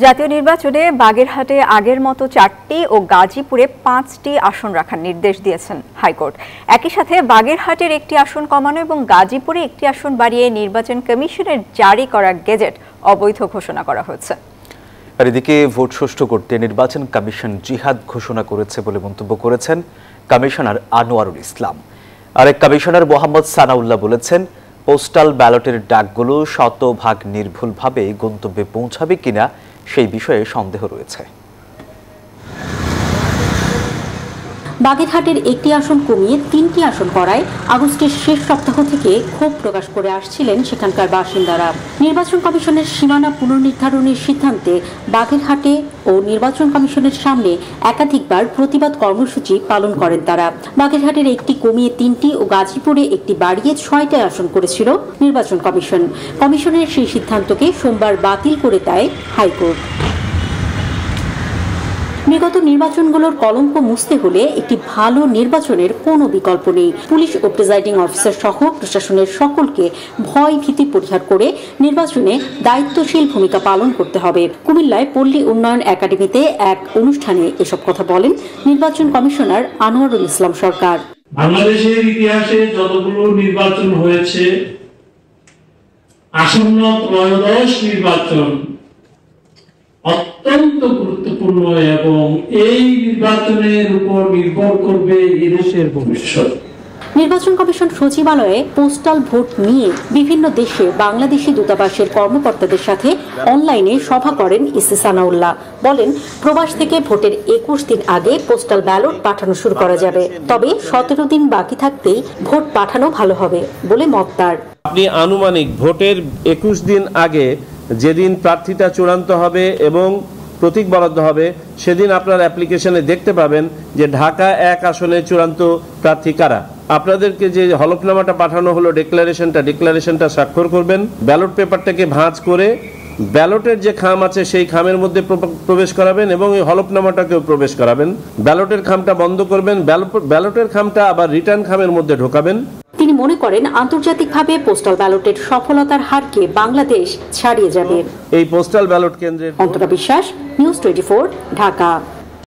জাতীয় নির্বাচনে বাগেরহাটে আগের মতো 4টি ও গাজীপুরে 5টি আসন রাখার নির্দেশ দিয়েছেন হাইকোর্ট। একই সাথে বাগেরহাটের একটি আসন কমানো এবং গাজীপুরে একটি আসন বাড়িয়ে নির্বাচন কমিশনের জারি করা গেজেট অবৈধ ঘোষণা করা হয়েছে। আর এদিকে ভোট সুষ্ঠু করতে নির্বাচন কমিশন জিহাদ ঘোষণা করেছে বলে মন্তব্য করেছেন কমিশনার আনোয়ারুল ইসলাম। আরেক কমিশনার মোহাম্মদ সানাউল্লাহ বলেছেন, পোস্টাল ব্যালটের ডাকগুলো শতভাগ নির্ভুলভাবে গন্তব্যে পৌঁছাবে কিনা সেই বিষয়ে সন্দেহ রয়েছে। বাগেরহাটের একটি আসন কমিয়ে 3টি আসন করায় আগস্টের শেষ সপ্তাহ থেকে ক্ষোভ প্রকাশ করে আসছিলেন সেখানকার বাসিন্দারা। নির্বাচন কমিশনের সীমানা পুনর্নির্ধারণের সিদ্ধান্তে বাগেরহাটে ও নির্বাচন কমিশনের সামনে একাধিকবার প্রতিবাদ কর্মসূচি পালন করেন তারা। বাগেরহাটের একটি কমিয়ে 3টি ও গাজীপুরে একটি বাড়িয়ে 6টি আসন করেছিল নির্বাচন কমিশন। কমিশনের সেই সিদ্ধান্তকে সোমবার বাতিল করে দেয় হাইকোর্ট। বিগত নির্বাচনগুলোর কলঙ্ক মুছতে হলে একটি ভালো নির্বাচনের কোনো বিকল্প নেই। পুলিশ ও প্রিজাইডিং অফিসার সহ প্রশাসনের সকলকে ভয় ভীতি পরিহার করে নির্বাচনে দায়িত্বশীল ভূমিকা পালন করতে হবে। কুমিল্লায় পল্লী উন্নয়ন একাডেমিতে এক অনুষ্ঠানে এসব কথা বলেন নির্বাচন কমিশনার আনোয়ারুল ইসলাম সরকার। বাংলাদেশের ইতিহাসে যতগুলো নির্বাচন হয়েছে, আসন্ন ত্রয়োদশ নির্বাচন অত্যন্ত গুরুত্বপূর্ণ এবং এই নির্বাচনের উপর নির্ভর করবে এদেশের ভবিষ্যৎ। নির্বাচন কমিশন সচিবালয়ে পোস্টাল ভোট নিয়ে বিভিন্ন দেশে বাংলাদেশি দূতাবাসের কর্মকর্তাদের সাথে অনলাইনে সভা করেন ইসি সানাউল্লাহ। বলেন, প্রবাস থেকে ভোটের 21 দিন আগে পোস্টাল ব্যালট পাঠানো শুরু করা যাবে, তবে 17 দিন বাকি থাকতেই ভোট পাঠানো ভালো হবে বলে মত তার। আপনি আনুমানিক ভোটের 21 দিন আগে যেদিন প্রার্থীতা চূড়ান্ত হবে এবং প্রতীক বরাদ্দ হবে, সেদিন আপনার অ্যাপ্লিকেশনে দেখতে পাবেন যে ঢাকা 1 আসনে চূড়ান্ত প্রার্থী কারা। আপনাদেরকে যে হলফনামাটা পাঠানো হলো, ডিক্লারেশনটা স্বাক্ষর করবেন। ব্যালট পেপারটাকে ভাঁজ করে ব্যালটের যে খাম আছে সেই খামের মধ্যে প্রবেশ করাবেন এবং এই হলফনামাটাকেও প্রবেশ করাবেন। ব্যালটের খামটা বন্ধ করবেন, ব্যালটের খামটা আবার রিটার্ন খামের মধ্যে ঢোকাবেন। তিনি মনে করেন, আন্তর্জাতিকভাবে পোস্টাল ব্যালটের সফলতার হারকে বাংলাদেশ ছাড়িয়ে যাবে। এই পোস্টাল ব্যালট কেন্দ্রের অন্তরা বিশ্বাস, নিউজ 24, ঢাকা।